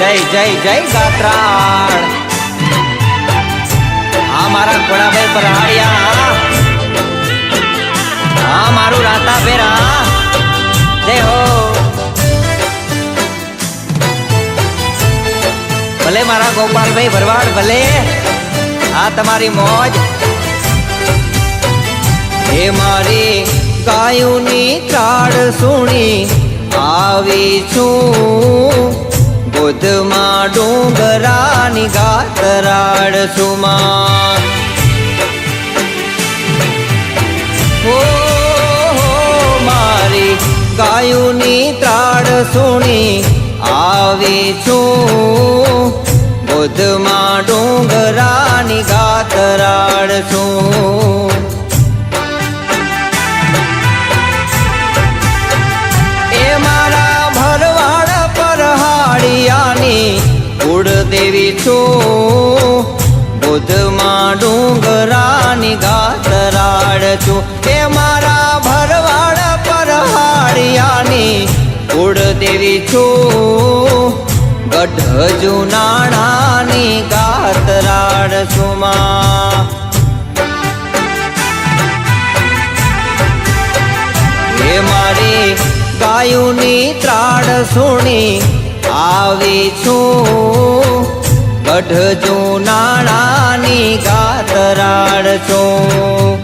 જય જય જય ગાત્રાળ હા મારા ઘોડાભાઈ પરહાડિયા હા મારું રાતા ભેરા જય હો ભલે મારા ગોપાલભાઈ ભરવાડ ભલે આ તમારી મોજ હે મારી ગાયુની ત્રાડ સુણી આવી છું ગોધમાં ડુંગરાની ગાતરાડ સુમાં હો મારી ગાયુની ત્રાડ સુણી આવી છું ગોધમાં ડુંગરાની ગાતરાડ છું કુળદેવી છું બુધમાં ડુંગરાની ગાતરાડ છું એ મારા ભરવાડ પરહાડિયાની કુળદેવી છું ગઢ જુનાણાની ગાતરાડ છુમાં એ મારી ગાયુની ત્રાડ સુણી આવી છું ગઢ જુનાણાની ગાતરાડ છું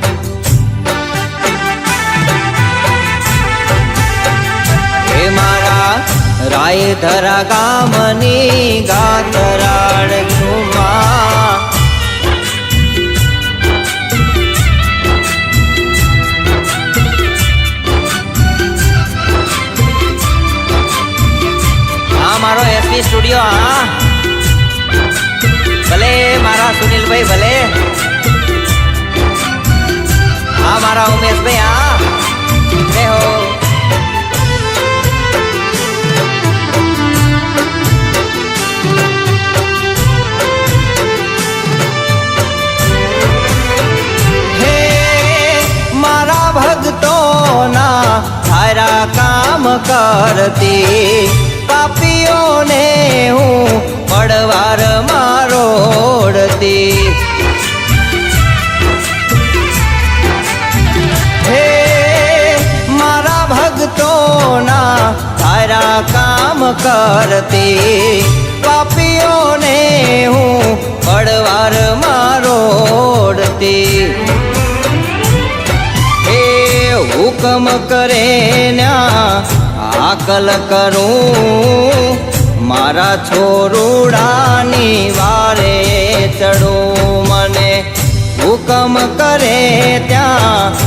હે મારા રાયધરા ગામની ગાતરાડ છુમાં મારો એસપી સ્ટુડિયો હા ભલે મારા સુનિલભાઈ ભલે હા મારા ઉમેશભાઈ હા જય હો હે મારા ભક્તોના સારા કામ કરતી પાપીઓને હું પડવાર મારોડતી હે મારા ભક્તોના સારા કામ કરતી પાપીઓને હું પડવાર મારોડતી હે હુકમ કરે ન્યા આકલ કરું મારા છોરુડાની વારે ચડું મને હુકમ કરે ત્યાં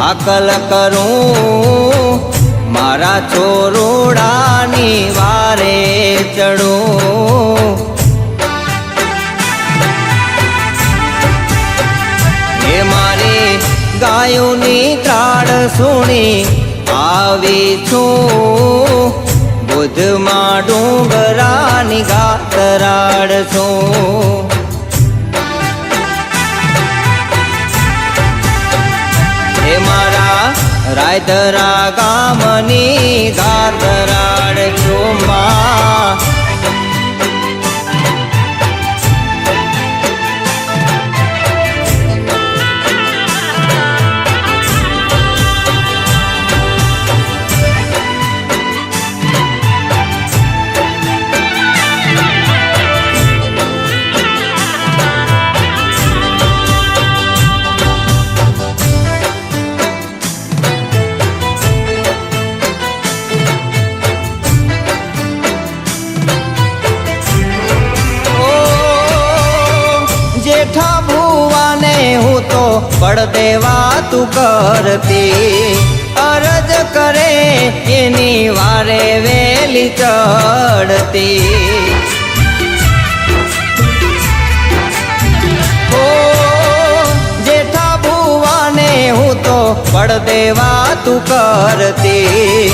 આકલ કરું મારા છોરુડાની વારે ચડું હે મારી ગાયુની ત્રાડ સુણી આવી છું બુધમાં ડુંગરાની ગાતરાડ છું હે મારા રાયધરા ગામની ગાતરાડ છુમાં હું તો પડદેવા તું કરતી અરજ કરે એની વારે વેલી ચડતી ઓ જેઠા ભુવાને હું તો પડદેવા તું કરતી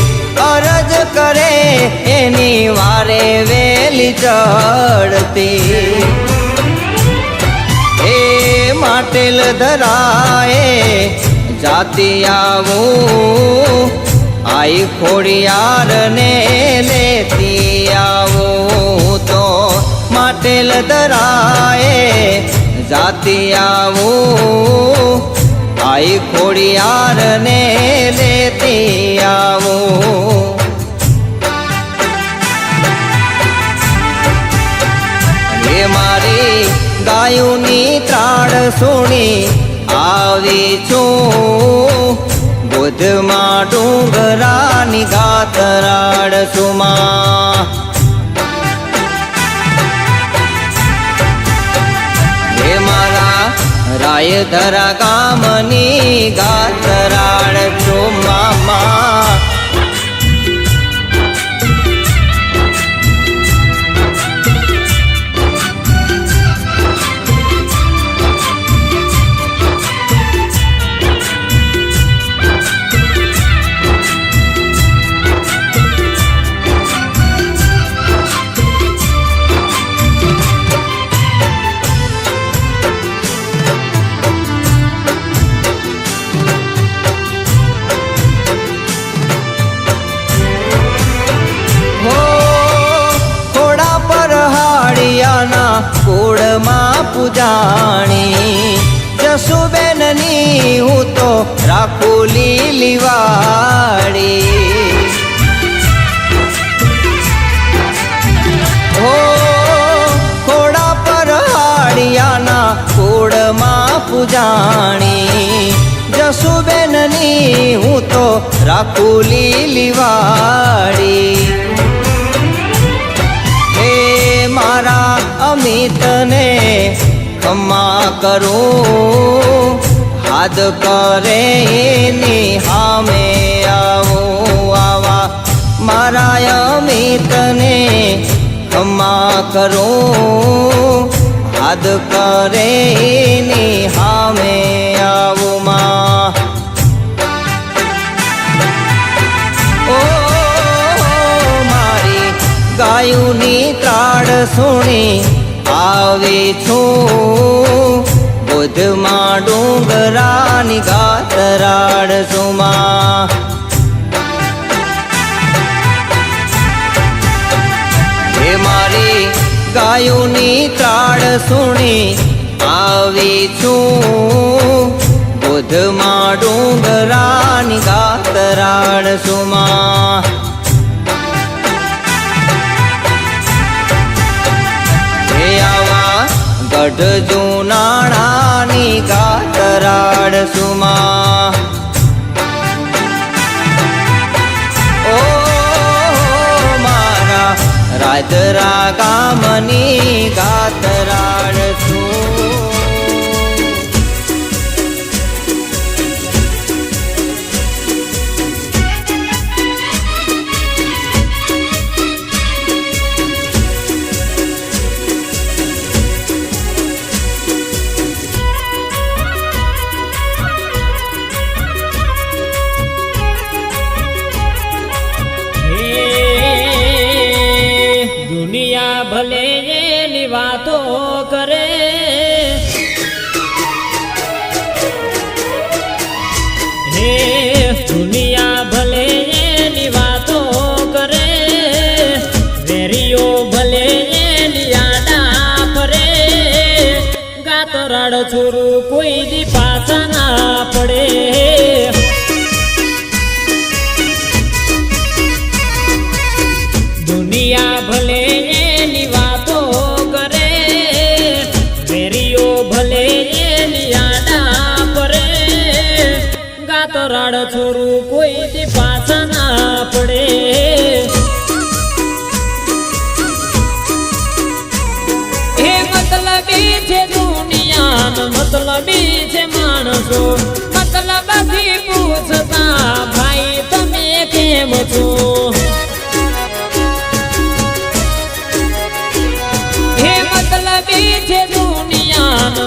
અરજ કરે એની વારે વેલી ચડતી માટેલ ધરાએ જાતિ આવું આઈ ખોડિયાર ને લેતી આવું તો માટેલ દરાએ જાતી આવું આઈ ખોડિયાર ને લેતી આવું હે મારી ગાયુની ત્રાડ સુણી આવી છું બુધમાં ડુંગરાની ગાતરાડ સુમા હે મારા રાયધરા ગામની ગાતરાડ સુમા કુળમાં પૂજાણી જસુબેનની હું તો રાખું લીલી વાડી હો ખોડા પર હાડિયાના કુળમાં પૂજાણી જસુબેનની હું તો રાખું લીલી વાડી મારા અમિતને ખમા કરું હાથ કરે એની હામે આવું આવા મારા અમિતને ખમા કરું હાથ કરે એની હામે આવું માં ગાયુની ત્રાડ સુણી આવી છું બુધમાં ડુંગરાની ગાતરાડ સુમા હે મારી ગાયુની ત્રાડ સુણી આવી છું બુધમાં ડુંગરાની ગાતરાડ સુમા ગઢ જુનાણાની ગાતરાડ સુમા ઓ મારા રાજરા ગામની ગાતરાડ સુમા ભલે એની વાતો કરે હે દુનિયા ભલે એની વાતો કરે વેરીઓ ભલે એની આડા ફરે ગાતરાડ છોરું કોઈ દી પાછા ના પડે દુનિયા ભલે એની વાતો કરે વેરીઓ ભલે એની આડા પરે ગાતરાડ છોરું કોઈ દી પાછા ના પડે હે મતલબી છે દુનિયા મતલબી છે માણસો મતલબથી પૂછતા ભાઈ તમે કેમ છો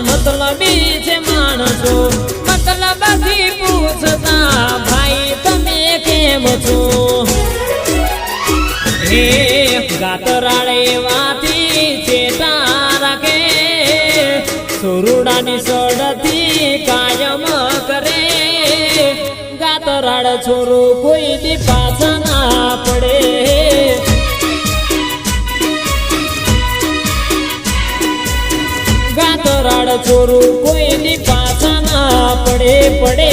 મતલબી છે માણસો મતલબથી પૂછતા ભાઈ તમે કેમ છો હે ગાતરાડે વાથી ચેતા રાખે સુરુડાની સડથી કાયમ કરે ગાતરાડ છોરો કોઈ દી પાછા ના પડે છોરું કોઈની પાછા ના પડે પડે.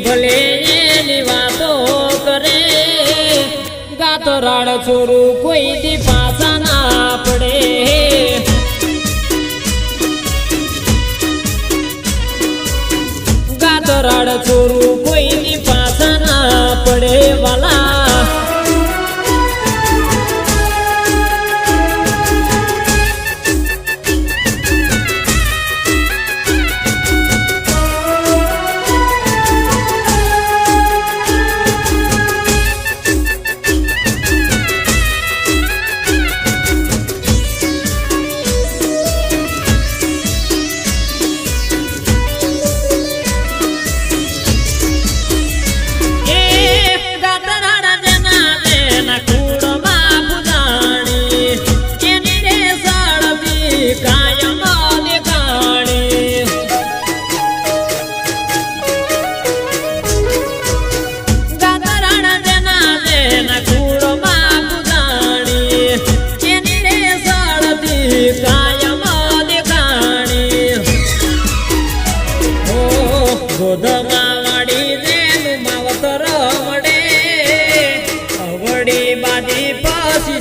ભલે એની વાતો કરે ગાતો રાડ છોરું કોઈ દી પાછા ના પડે. ગાતો રાડ છોરું કોઈ દી પાછા ના પડે વાલા.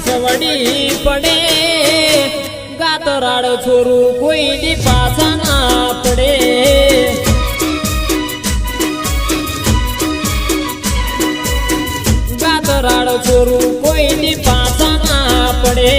સવડી પડે ગાતો રાડ છોરું કોઈ દી પાછા ના પડે. ગાતો રાડ છોરું કોઈ દી પાછા ના પડે.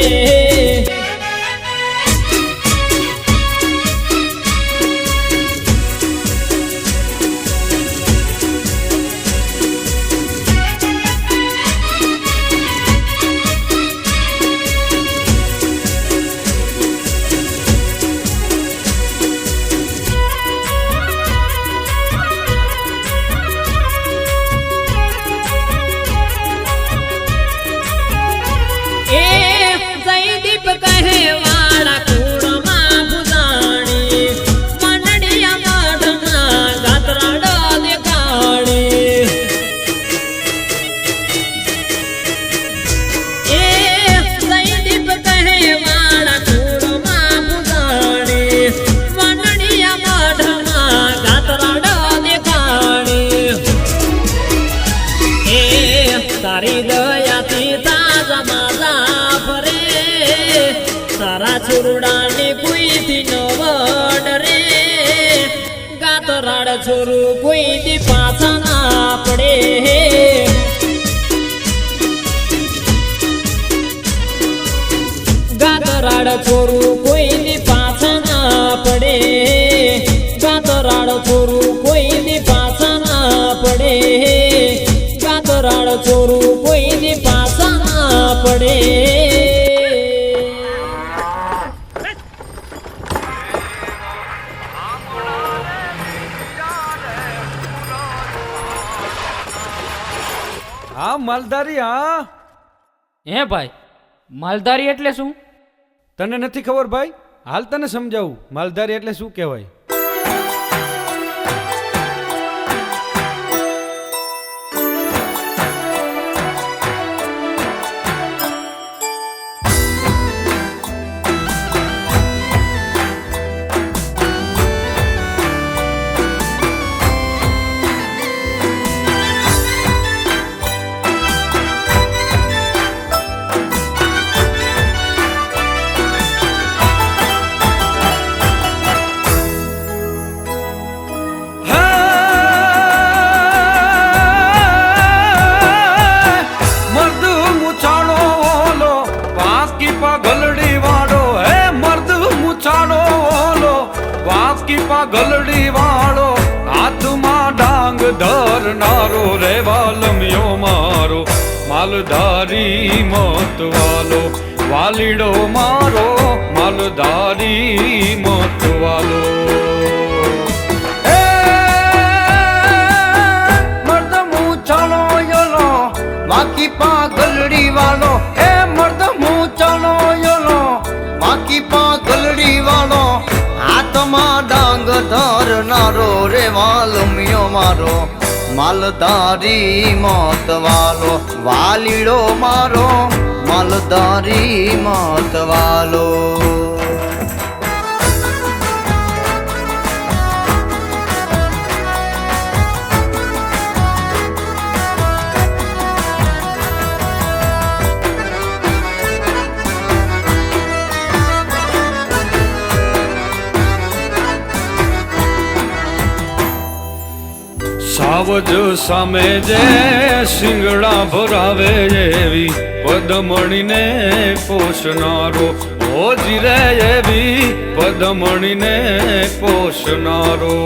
તારી દયાથી તાજા માજા ફરે તારા છોરડાને કોઈથી ન ડરે. ગાતો રાડ છોરું કોઈથી પાછા ના પડે. ગાતો રાડ છોરું કોઈથી પાછા ના પડે. ગાતો રાડ છોરું કોઈથી પાછા ના પડે. ગાતો રાડ છોરું કોઈની પાછા ના પડે. હા માલધારી. હા હે ભાઈ, માલધારી એટલે શું? તને નથી ખબર ભાઈ? હાલ તને સમજાવું માલધારી એટલે શું કહેવાય. વાકી પાઘલડી વાળો હાથમાં ડાંગ ધરનારો રે વાલમિયો મારો માલધારી મતવાલો વાલીડો મારો માલધારી મતવાલો મર્દ મૂછાળો યલો વાકી પાઘલડી વાળો મર્દ મૂછાળો યલો વાકી પાઘલડી વાળો હાથમાં ડાંગ ધરનારો રે વાલમિયો મારો માલધારી મતવાલો વાલીડો મારો માલધારી મતવાલો સાવજ સામે જે શિંગડા ભરાવે એવી પદમણીને પોષનારો ઓજી રે એવી પદમણીને પોષનારો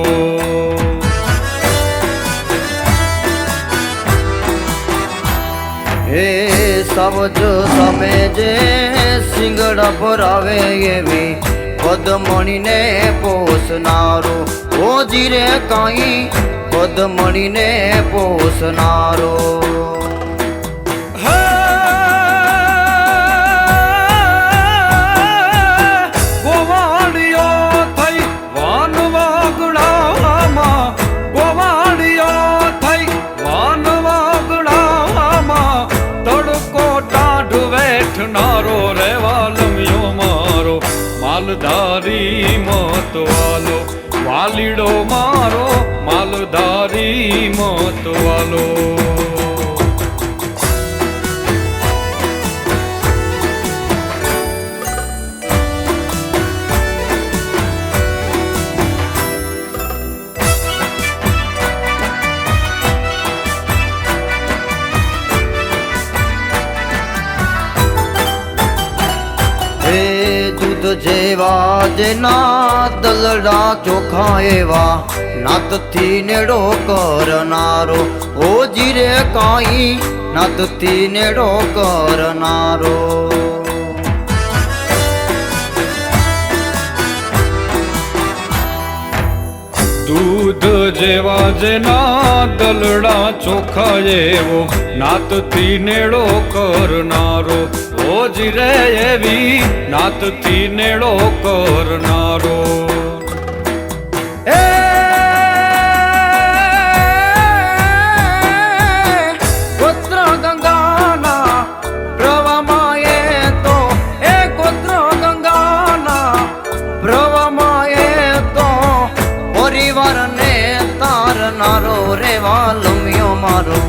હે સાવજ સામે જે શિંગડા ભરાવે એવી પદમણીને પોષનારો ઓજી રે કાંઈ પદમણીને પોષનારો ગોવાળિયો થઈ વાન વાગડામાં ગોવાળિયો થઈ વાન વાગડામાં તડકો ટાઢ વેઠનારો રે વાલમિયો મારો માલધારી મતવાલો વાલીડો મારો માલધારી મતવાલો જેવા જેના દલડા ચોખા એવા નાતથી નેડો કરનારો ઓજી રે કાંઈ નાતથી નેડો કરનારો દૂધ જેવા જેના દલડા ચોખા એવો નાતથી નેડો કરનારો ઓજી રે એવી નાતથી નેડો કરનારો ગોત્ર ગંગાના પ્રવામાં એ તો ગોત્ર ગંગાના પ્રવામાં એ તો પરિવારને તારનારો રે વાલમિયો મારો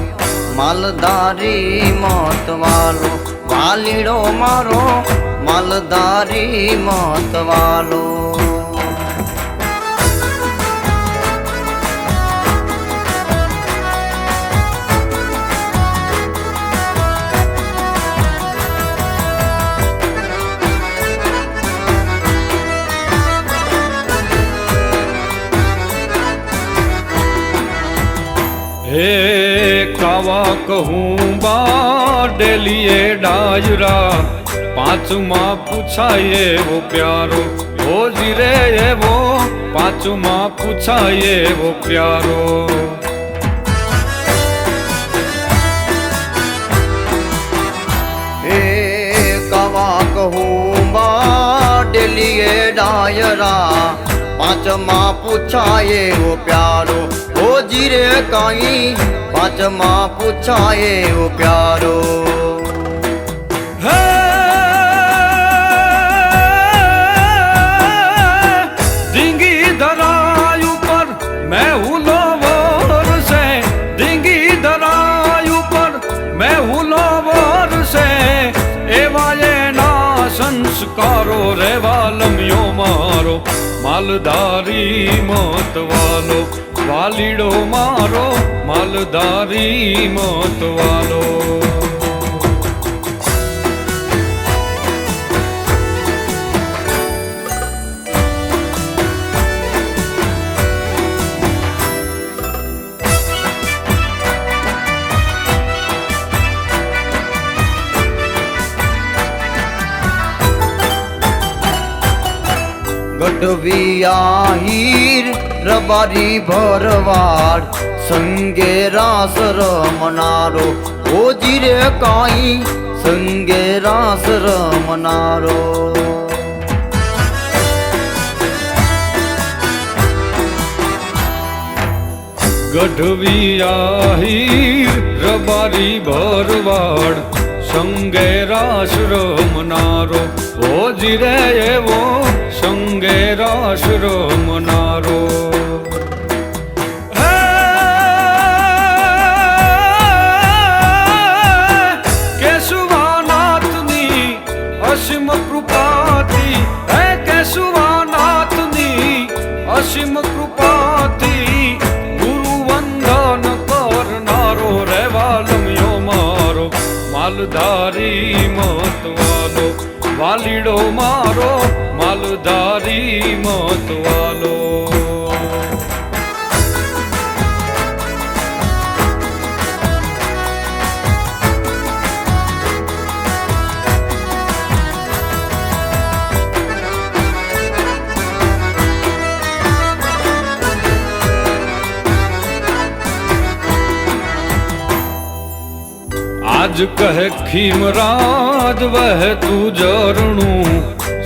માલધારી મતવાલો વાલીડો મારો માલધારી મતવાલો હે કાવા કહું બા ડેલીએ ડાયરા પાંચમાં પૂછાય એવો પ્યારો ઓજી રે એવો પાંચમાં પૂછાય એવો પ્યારો હે કાવા કહું બા ડેલીએ ડાયરા પાંચમાં પૂછાય એવો પ્યારો ઓજી રે કાંઈ પાંચમાં પૂછાય એવો પ્યારો ધીંગી ધરાય ઉપર મેં હુલો વરસે ધીંગી ધરાય ઉપર મેં હુલો વરસે એવા એના સંસ્કારો રે વાલમિયો મારો માલધારી મતવાલો વાલીડો મારો માલધારી, માલધારી, મતવાલો. ગઢવિયા હીર રબારી ભરવાડ સંગે રાસ રમનારો ઓજી રે કાઈ સંગે રાસ રમનારો ગઢવિયા હીર રબારી ભરવાડ સંગે રાસ રમનારો ઓજી રે એવો સંગે રાસ રમનારો કેશુવાનાથની અસીમ કૃપાથી હે કેશુવાનાથની અસીમ કૃપાથી કરનારો રેવાલમ્યો મારો માલધારી મતવાલો વાલીડો મારો માલધારી મતવાલો आज कहे खीमराज वह तू जरणू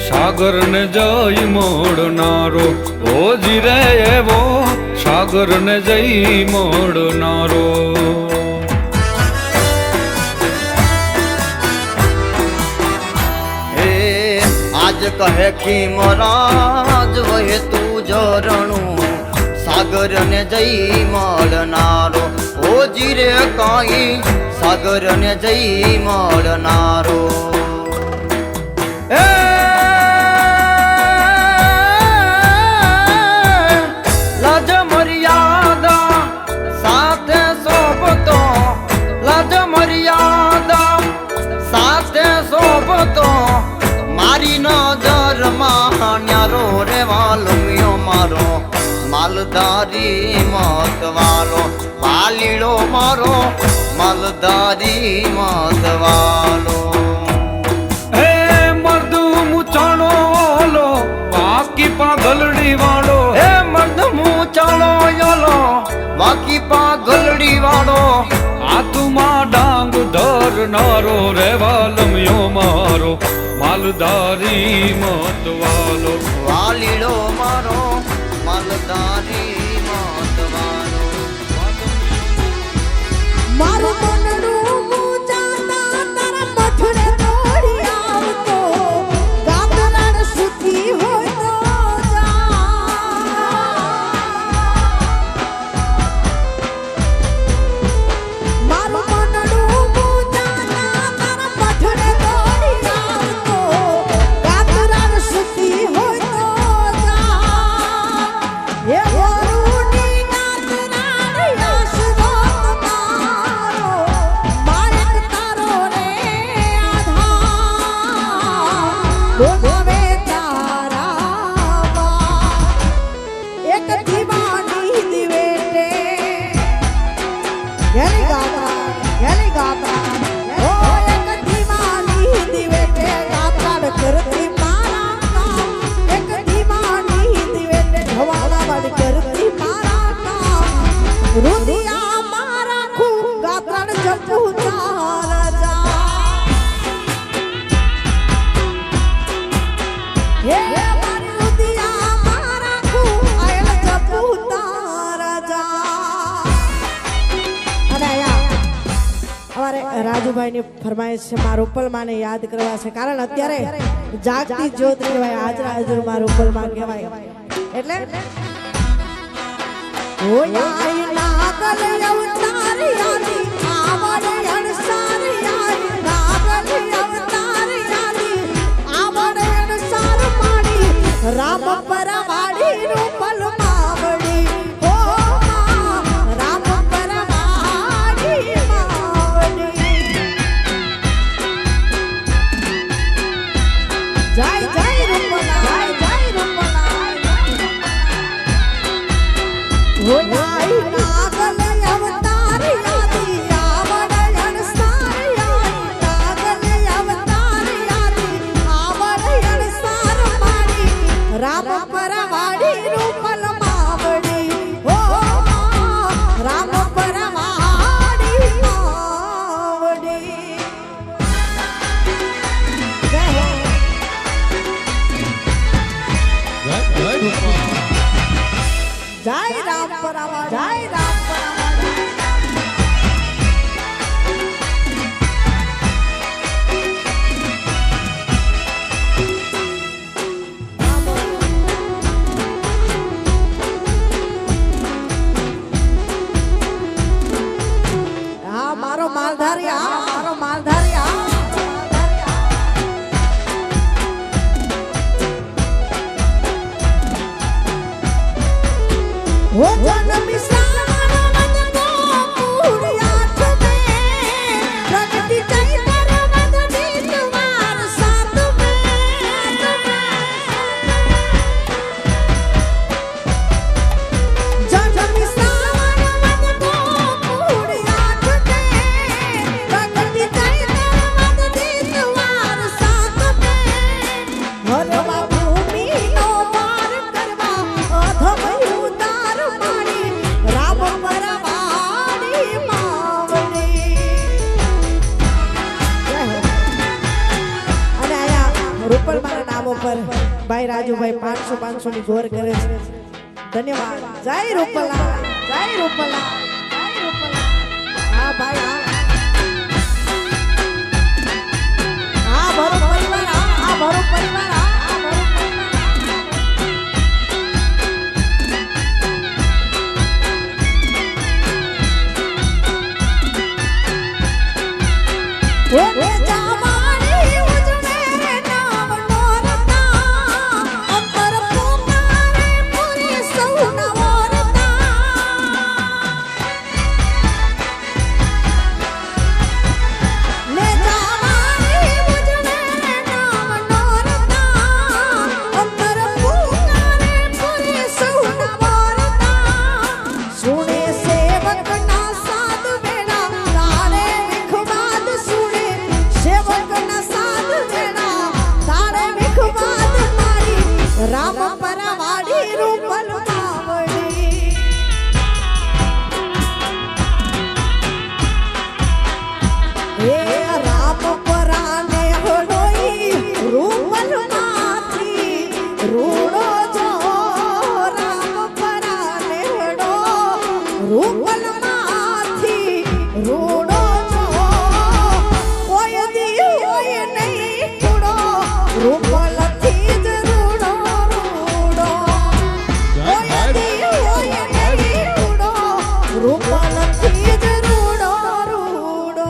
सागर ने जय मोड़नारो ओजी रे एवो सागर ने जय मोड़नारो हे आज कहे खीमराज वह तू जरणू सागर ने जय મળનારો ઓજી રે કાઈ સાગર ને જઈ મળનારો લાજ મર્યાદા સાથે શોભતો લાજ મર્યાદા સાથે શોભતો મારી નજરમાં ન્યારો રે વાલમિયો મારો માલધારી મતવાલો વાલીડો મારો માલધારી મતવાલો હે મર્દ મુચાણો ઓલો બાકી પાગલડી વાળો હે મર્દ મૂચાળો યોલો બાકી પાગલડી વાળો હાથમાં ડાંગ ધરનારો રેવાલમ્યો મારો માલધારી મતવાલો વાલીડો મારો માલધારી મતવાલો મારું મનડું મૂંઝાતા તારા મઠડે દોડી આવતો ગામડાણ સુખી હોય તો જા મારું મનડું મૂંઝાતા તારા મઠડે દોડી આવતો ગામડાણ સુખી હોય તો જા એ વરુની ગામડાણ યશવંત મારો માણેક તારો રે આધાર બોલવે તારા બા એક દીવાની દિવેટે ઘેરી ગાતા ઓ એક દીવાની દિવેટે ગાતા કરતી મારા કામ એક દીવાની દિવેટે ઢવાલા બડ કરતી મારા કામ રુદિયા મારા ખૂબ ગાત્રણ જપુ તારા જા હે મારી રુદિયા મારા ખૂબ આયલ જપુ તારા જા અને આયા અમારે રાજુભાઈની ફરમાઈશ છે મારા રૂપલમાને યાદ કરવા છે કારણ અત્યારે જાગતી જ્યોત કહેવાય હાજરા હાજર મારા રૂપલમાં કહેવાય એટલે ઓ યાય નાગલ અવતારી આલી આવડે અણસારી આલી નાગલ અવતારી આલી આવડે અણસાર માડી રામ પરવાડી રૂપલ માવડી ઓ રામ પરવાડી માવડી જય જય રૂપલા જય રૂપલા હો નાઈ નાગલ અવતારી આલી આવડે અણસારી આલી નાગલ અવતારી આલી આવડે અણસાર માડી રામ પર જય રામ પરાવા જય રામ પરાવા હા મારો માલધારી હા મારો માલધારી હા वो जन्म श्रावण मदनो पूर्याठ में प्रगति चैतर मदनी तुम्हार साथ में जन्म श्रावण मदनो पूर्याठ में प्रगति चैतर मदनी तुम्हार साथ में हरवा भूमि नो पार करवा अधम રૂપલ મારા નામ ઉપર ભાઈ રાજુભાઈ 500 ની ગોર કરે છે ધન્યવાદ જય રૂપલા જય રૂપલા જય રૂપલા હા ભાઈ હા ભરો પરિવાર હા ભરો પરિવાર હા ભરો પરિવાર ઓ જામાની ઉજળે નામ નોરતા અંતર પુકારે પૂરી સૌના વરતા લે જામાની ઉજળે નામ નોરતા અંતર પુકારે પૂરી સૌના વરતા સુણે સેવકના સાધ બેડા તારે વિખવાદ સુણે સેવકના સાધ બેડા તારે વિખવાદ મારી રામ પરવાડી રૂપલ માવડી હે રામ પરાને હડોઈ રૂપલ માંથી રૂડો જો રામ પરાને હડો રૂપલ માંથી રૂડો જો કોઈ દી હોય નહીં કુડો રૂપલ થી જ રૂડો રૂડો કોઈ દી હોય નહીં કુડો રૂપલ થી જ રૂડો રૂડો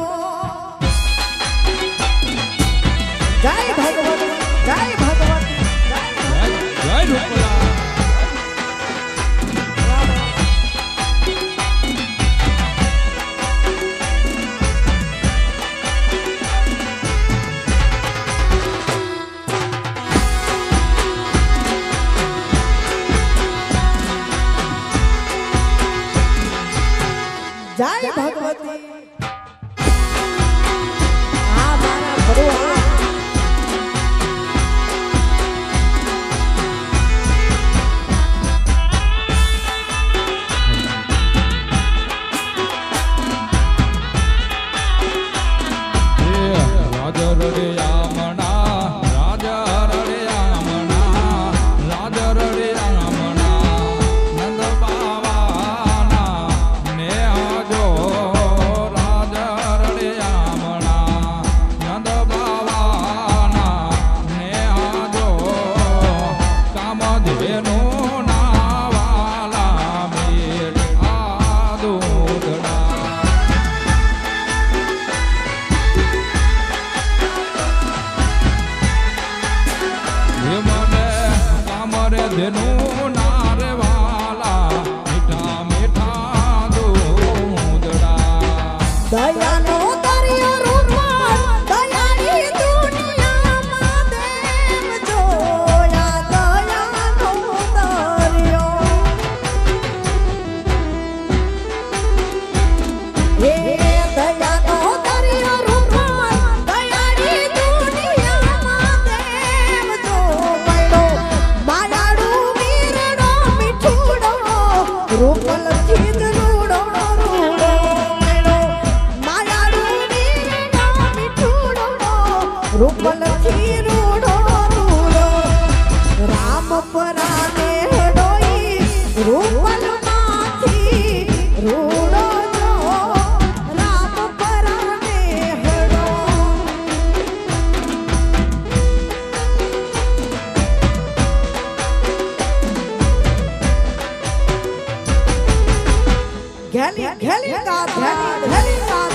જય ભગવતી જય ભગવતી જય જય ભગવતી આ મારા ભગવાન દયાનો દરિયો રૂપલ દયાની દુનિયામાં દેવ જોયા દયાનો દરિયો હે દયાનો દરિયો રૂપલ દયાની દુનિયામાં દેવ જો પડ્યો માયાડું વીરડો મીઠુડો રૂપલ થી જ રૂડો રૂડો રૂપલ થી રૂડો રૂડો રામ પરાને હડોઈ રૂપલ ઘેલી ઘેલી કા ઘેલી ઘેલી કા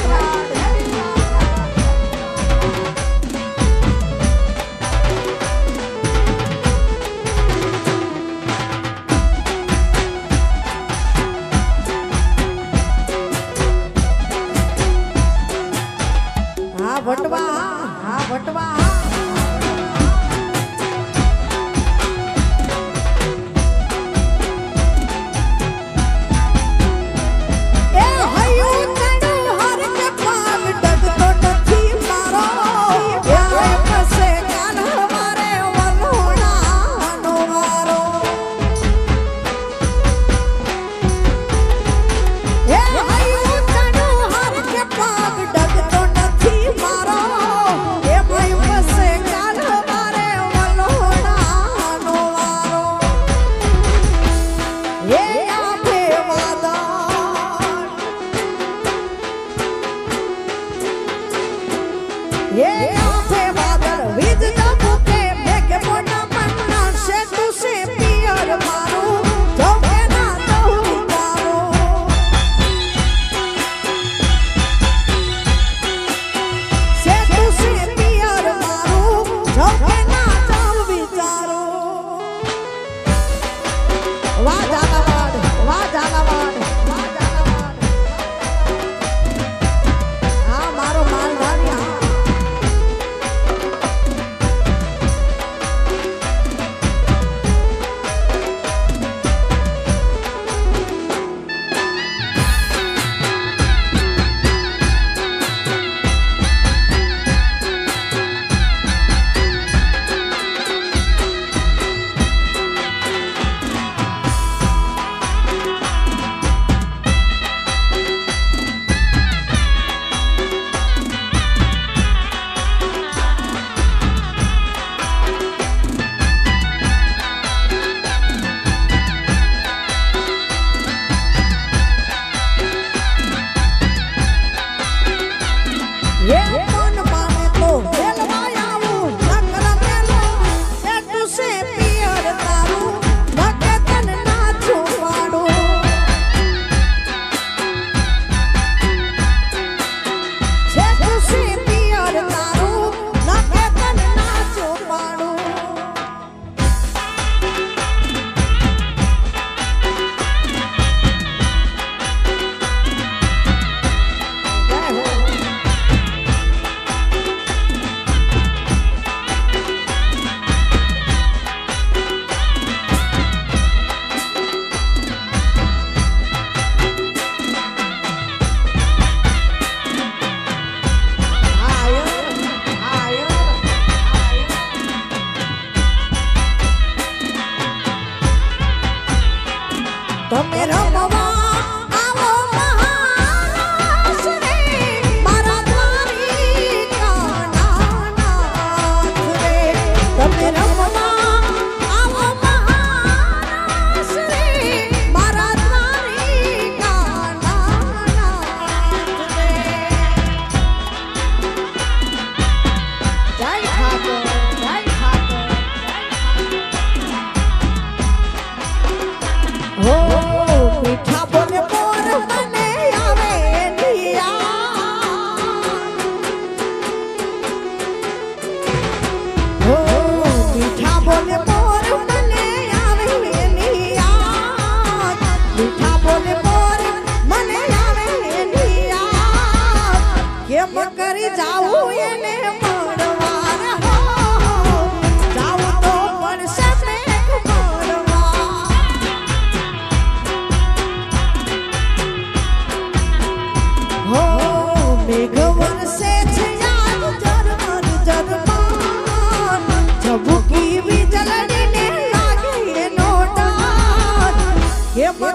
હા વટવા હા વટવા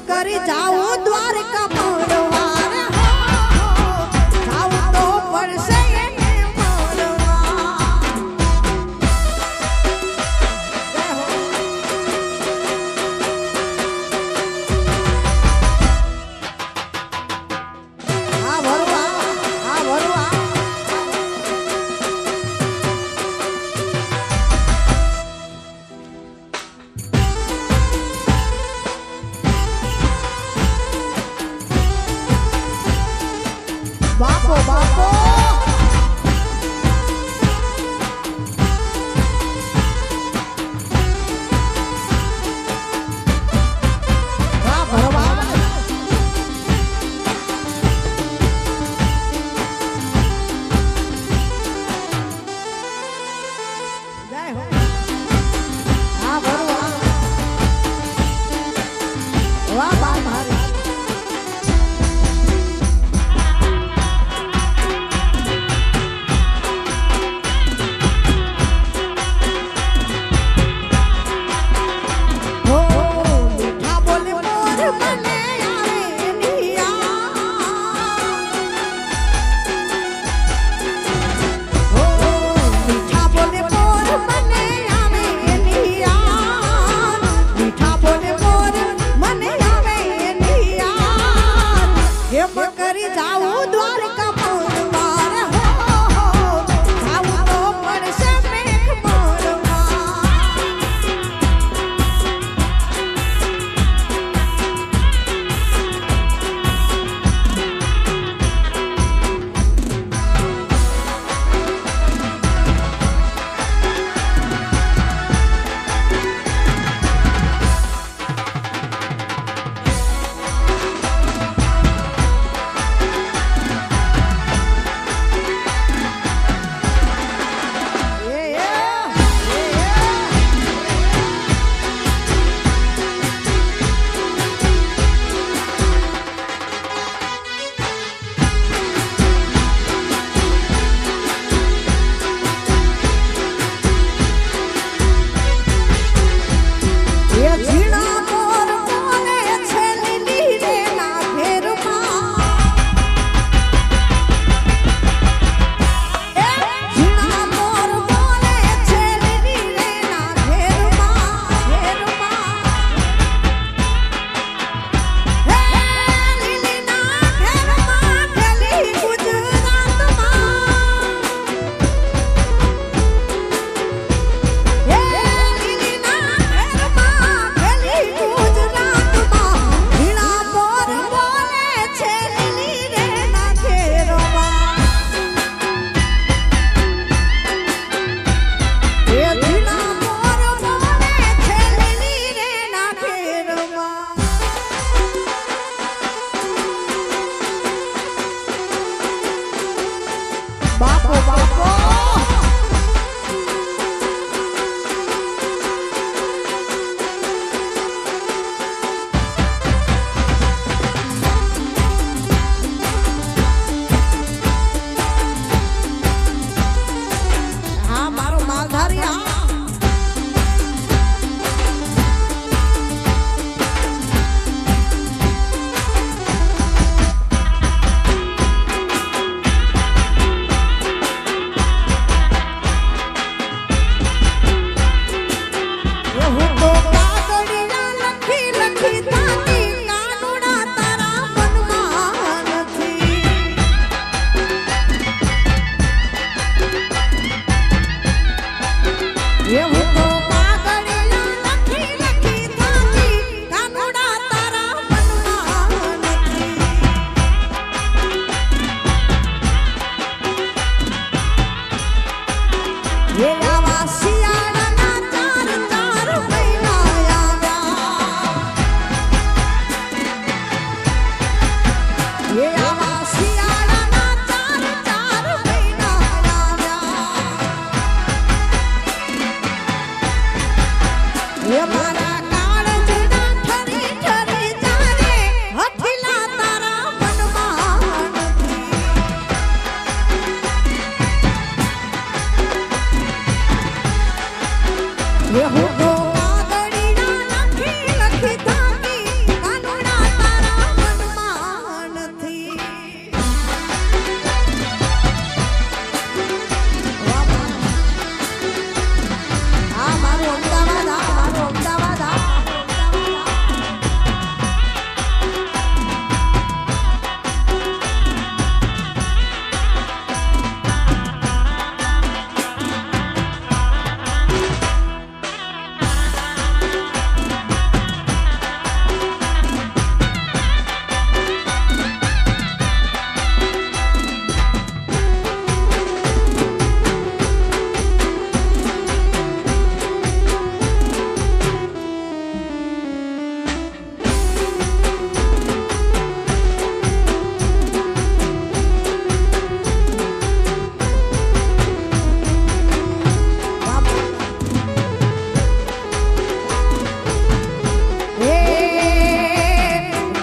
કરી જાઉં દ્વારકા મળવા જાઉં તો પડશે એને મળવા. આ વરવા આ વરવા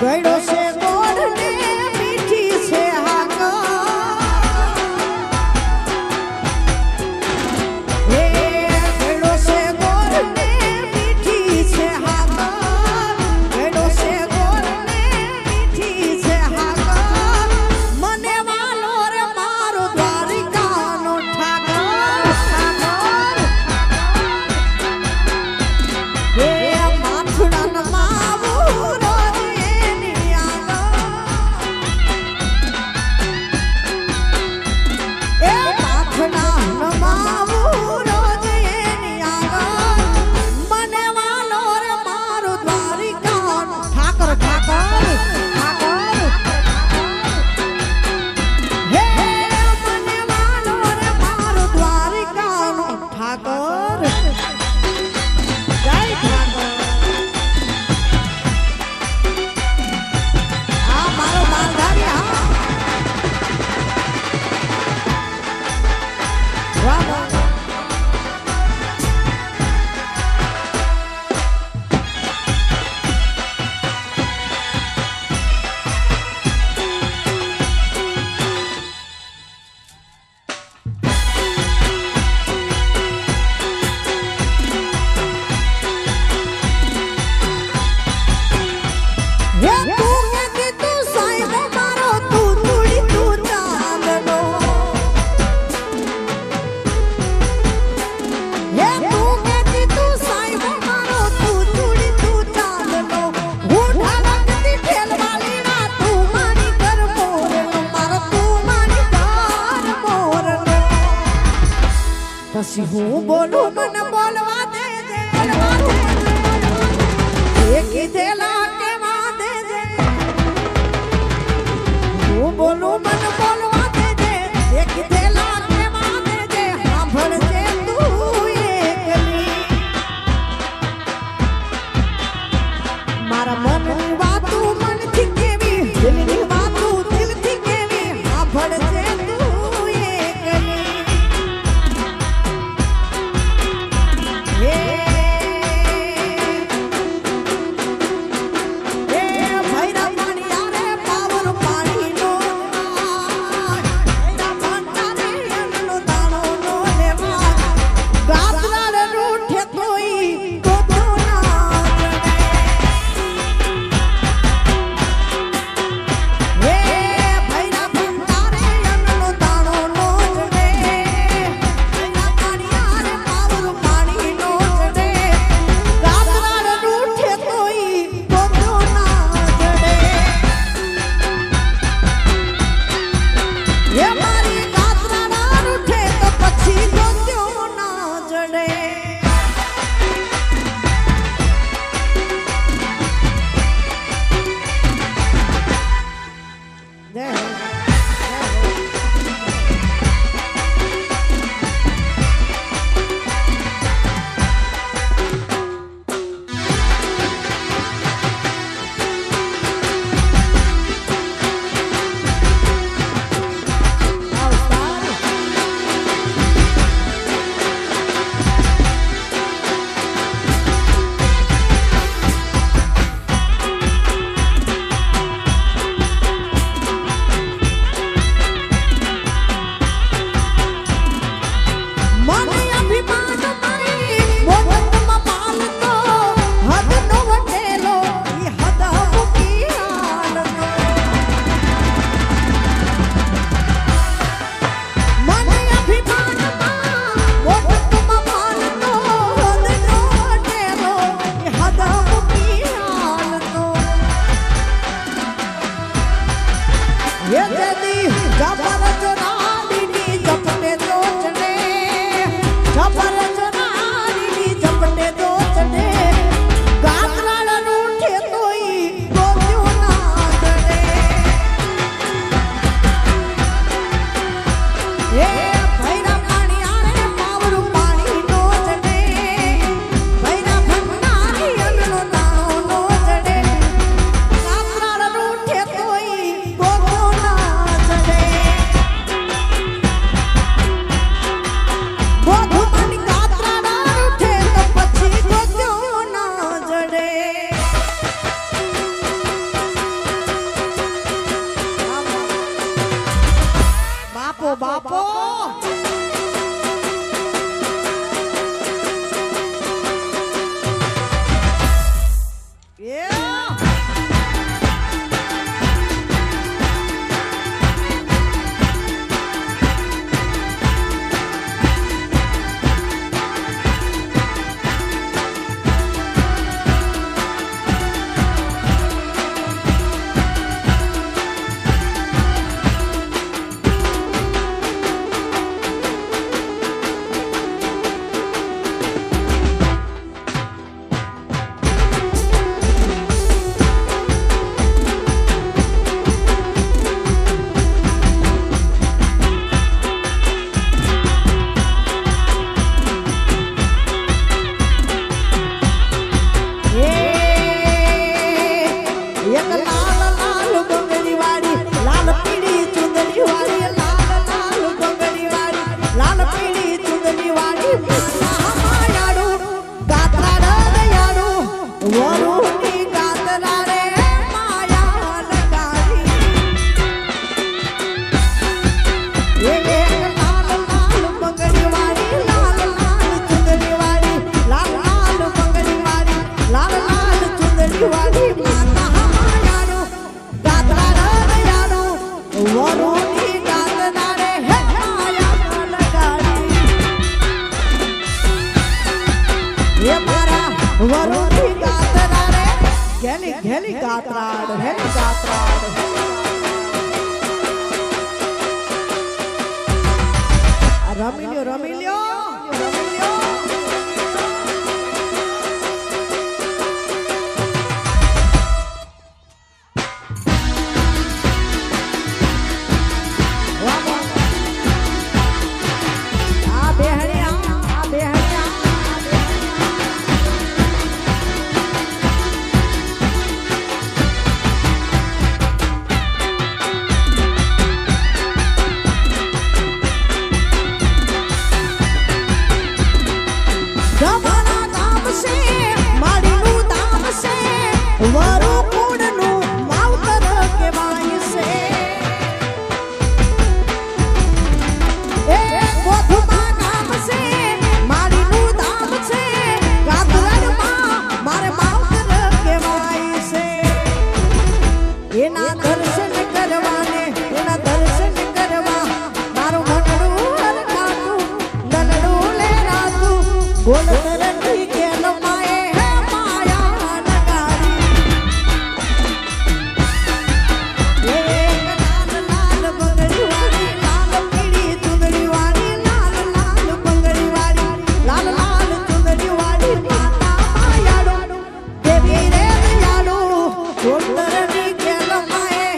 ગળ્યો છે ગોળ ને મીઠી છે હાકર હે ગળ્યો છે ગોળ ને મીઠી છે હાકર ગળ્યો છે ગોળ ને મીઠી છે હાકર મને વાલો રે મારો દ્વારિકાનો ઠાકર હે માથુડાનો માવું રોજ એની આગળ એ માથુડાનો માવું રોજ એની આગળ મને વાલો રે મારો દ્વારિકાનો ઠાકર ઠાકર ઠાકર હે મને વાલો રે મારો દ્વારિકાનો ઠાકર જય ઠાકર આ મારો માલધારી હા વાહ વાહ હે તું કે તું સાહેબ મારો તું તુડી તું ચાંદનો હે તું કે તું સાહેબ મારો તું તુડી તું ચાંદનો હું ઢાલકતી ઠેલવાલી ના તું મારી ઘર મોરનો મારો તું મારી ઘર મોરનો પછી હું બોલું મને બોલવા દે એ કીધેલા કેવા દેજે હું બોલું મને બોલવા દેજે એ કીધેલા કેવા દેજે સાંભળજે તું એકલી મારા મનની વાતું મનથી કેવી દિલની વાતું દિલથી કેવી સાંભળજે તું એકલી હે વાળી લાલ પીળી ચુંદડી વાળી લાલ લાલ બંગડી વાળી લાલ પીળી ચુંદડી વાળી માયાડું ગાત્રા દયાડું વરુની ગાત્રા રે માયા લગાડી લાલ લાલ બંગડી વાળી લાલ લાલ ચુંદડી વાળી લાલ લાલ બંગડી વાળી લાલ લાલ ચુંદડી વાળી માતા માયાડું ગાત્રા દયાડું વરુની ગાત્રા રે માયા લગાડી એ મારા વરુની ગાત્રા રે ઘેલી ઘેલી ગાત્રાડ ઘેલી ગાત્રાડ રમી લ્યો રમી લ્યો રમી લ્યો વાહ વાહ આ બેહણિયા આ બેહણિયા જમાના ગામ છે માડીનું ધામ છે વરુ કુળનું માવતર કહેવાય છે એ ગોધુમા ગામ છે માડીનું ધામ છે ગાધરામાં મારે માવતર કહેવાય છે એના દર્શન કરવાને એના દર્શન કરવા મારું મનડું હરકાતું દલડું લેરાતું ગોલ તરતી કેલ માએ હે માયા લગાડી એ લાલ લાલ બંગડી વાળી લાલ પીળી ચુંદડી વાળી લાલ લાલ બંગડી વાળી લાલ લાલ ચુંદડી વાળી માતા માયાડો દેવી રે દયાળુ ગોલ તરતી કેલ માએ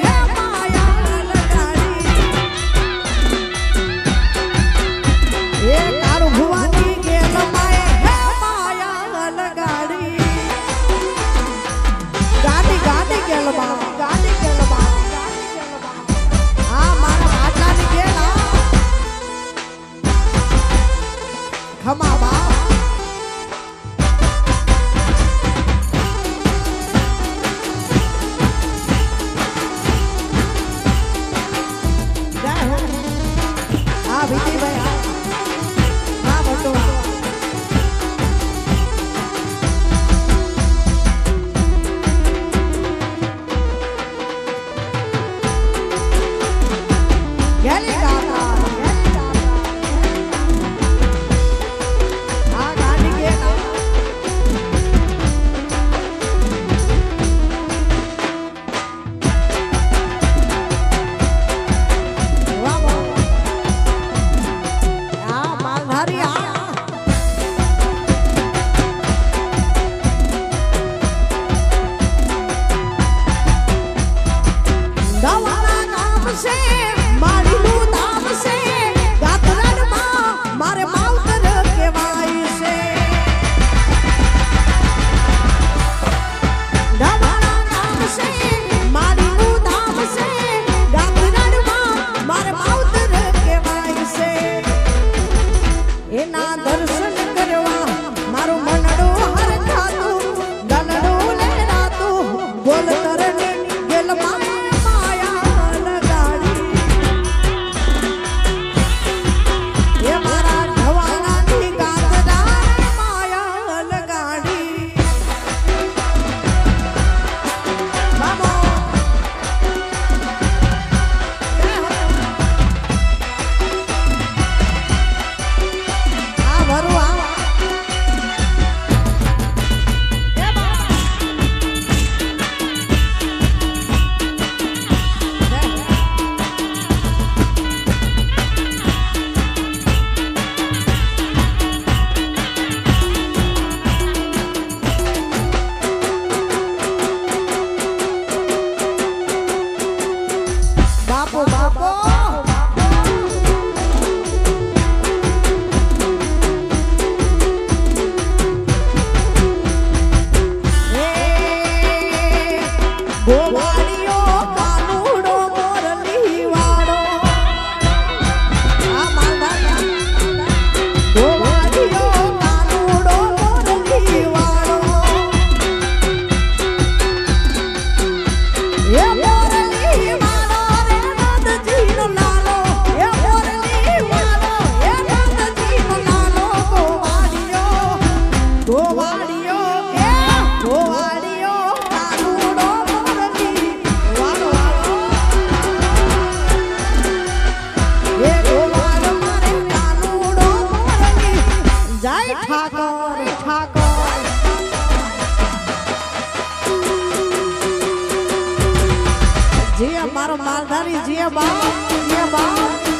મારો માલધારી જીએ બાપ જીએ બાપ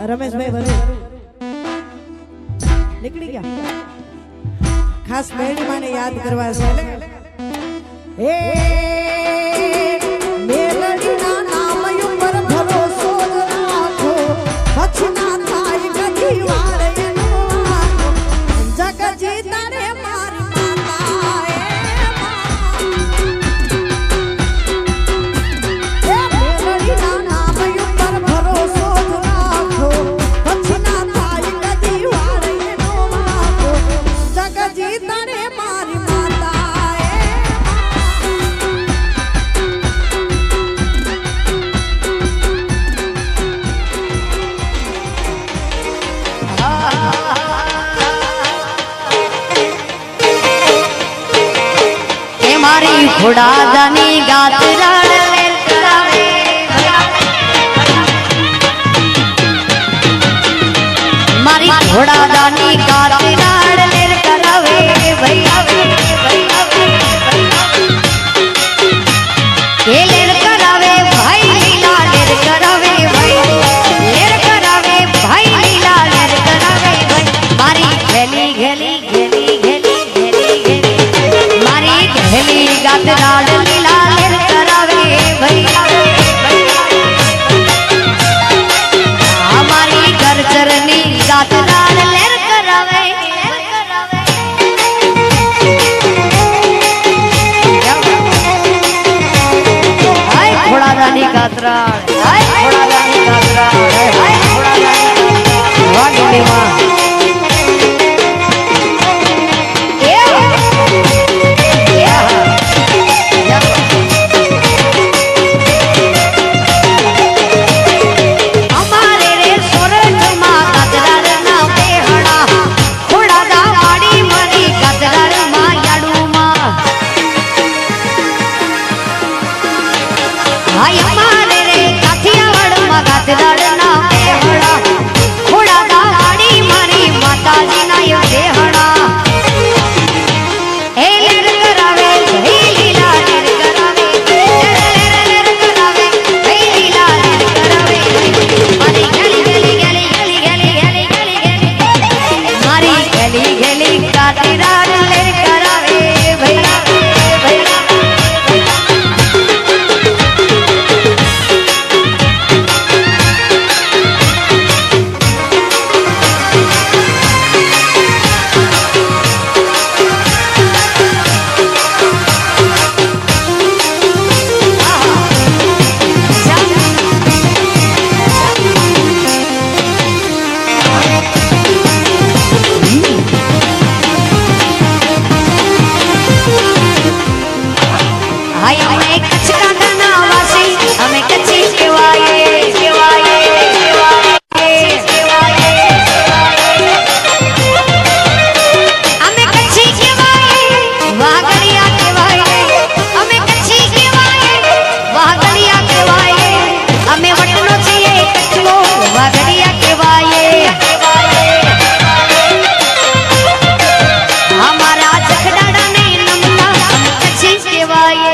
રમેશભાઈ ભલે નીકળી ગયા ખાસ બેડી માને યાદ કરવા છે હે મેલડીના નામ ઉપર ભરોસો રાખો પછી ના થાય કદી વાર એનો જગ જીતારે મારી મારી ખોડાદાની ગાત રાડ લેર કરાવે મારી ખોડાદાની ગાત રાડ લેર કરાવે એ લેર કરાવે ભાઈ લીલા લેર કરાવે ભાઈ લેર કરાવે ભાઈ લીલા લેર કરાવે ભાઈ મારી ઘેલી ઘેલી ઘેલી ઘેલી ઘેલી ઘેલી મારી ઘેલી ગાત રાડ લીલા લેર કરાવે ભાઈ અમારી ગરજરની ગાત રાડ લેર કરાવે હાય ખોડાદાની ગાતરાડ હાય ખોડાદાની ગાતરાડ હાય ખોડાદાની ગાતરાડ વાગોડી માં અમારે રે સોરઠમાં ગાતરાડ ના બેહડા ખોડાદા વાડી મારી ગાતરાડ માં યાડુમાં હાય અમારે રે કાઠિયાવાડમાં ગાતરાડ ના બેહડા ખોડાદા વાડી મારી માતાજી ના બેહડા એ લેર કરાવે ભઈ લીલા લેર કરાવે લેર કરાવે ભઈ લીલા લેર કરાવે મારી ગલી ગલી ગલી ગલી ગલી ગલી ગલી ગલી મારી ગલી ગલી ગાતી રાડ લેર કરાવે ભઈ હાય અમે કચ્છ કાંઠાના વાસી અમે કચ્છી કહેવાય કહેવાય કહેવાય અમે કચ્છી કહેવાય વાગડિયા કહેવાય અમે કચ્છી કહેવાય વાગડિયા કહેવાય અમે વટનો છીએ કચ્છનો વાગડિયા કહેવાય અમારા જખડાડાને નમતા અમે કચ્છી કહેવાય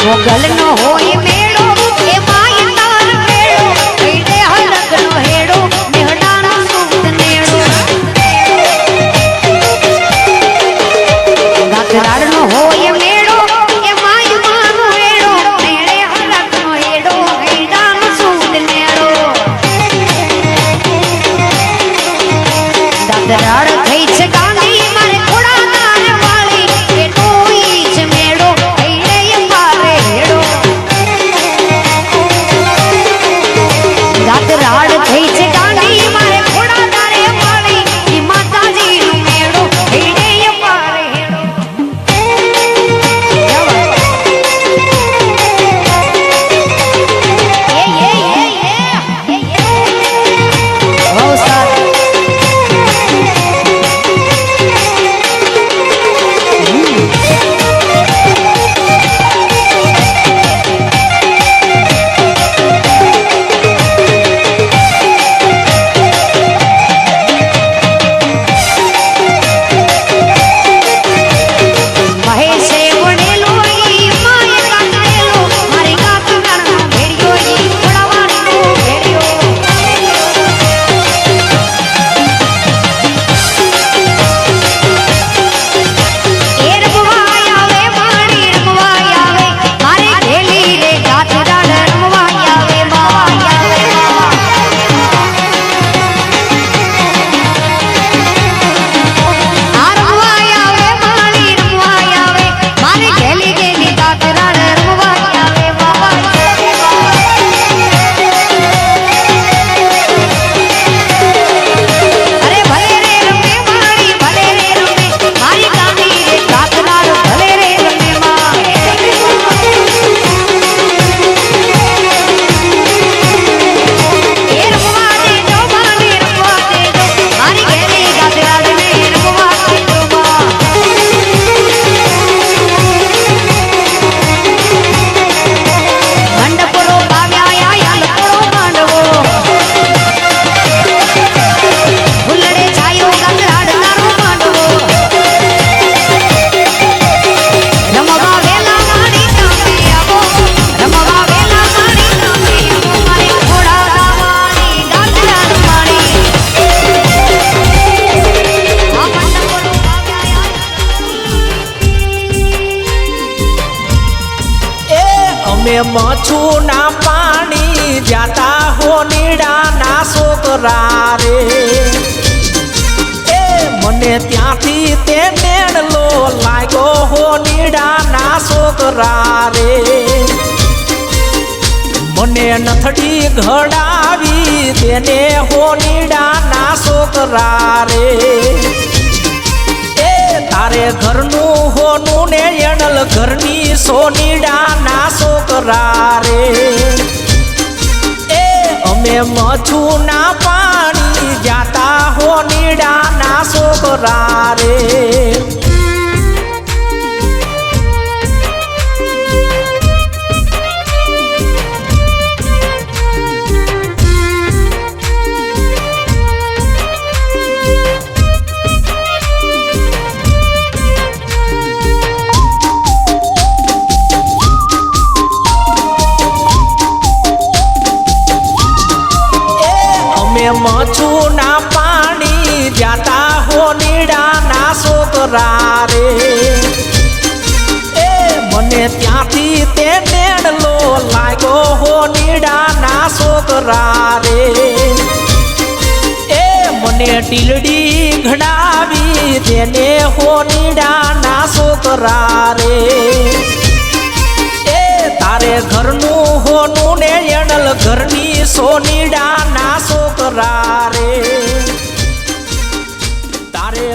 મોગલનો હોય મેળો એ માય તાર મેળો કઈડે હલકનો હેડો મેહડાનો સૂત નેડો ગાતરાડનો હોય મેળો એ માય માનો હેડો મેળે હલકનો હેડો કઈડાનો સૂત નેડો ગાતરાડ થઈ છે ગાંધી મારે ખોડાદાર વાળી એ ટોઈ છે મેળો કઈડે પારે હેડો ગાતરાડ થઈ છે ગાંધી મારે ખોડાદારે વાળી ઈ માતાજીનો મેળો કઈડે પારે હેડો બહુ સારું મછું ના પાણી જાતા હો નીડાના છોકરા રે એ મને ત્યાંથી તે નેણલો લાગ્યો હો નીડાના છોકરા રે મને નથડી ઘડાવી તેને હો નીડાના છોકરા રે એ તારે ઘરનું હોનું ને એણલ ઘરની સોનીડાના છોકરા રે એ અમે મછું ના પાણી જાતા હો નીડાના છોકરા રે મછું ના પાણી જાતા હો નીડાના છોકરા રે એ મને ત્યાંથી તે નેણલો લાગ્યો હો નીડાના છોકરા રે એ મને ટીલડી ઘડાવી તેને હો નીડાના છોકરા રે તારે ઘરનું હોનું ને એણલ ઘરની સોનીડાના છોકરા રે તારે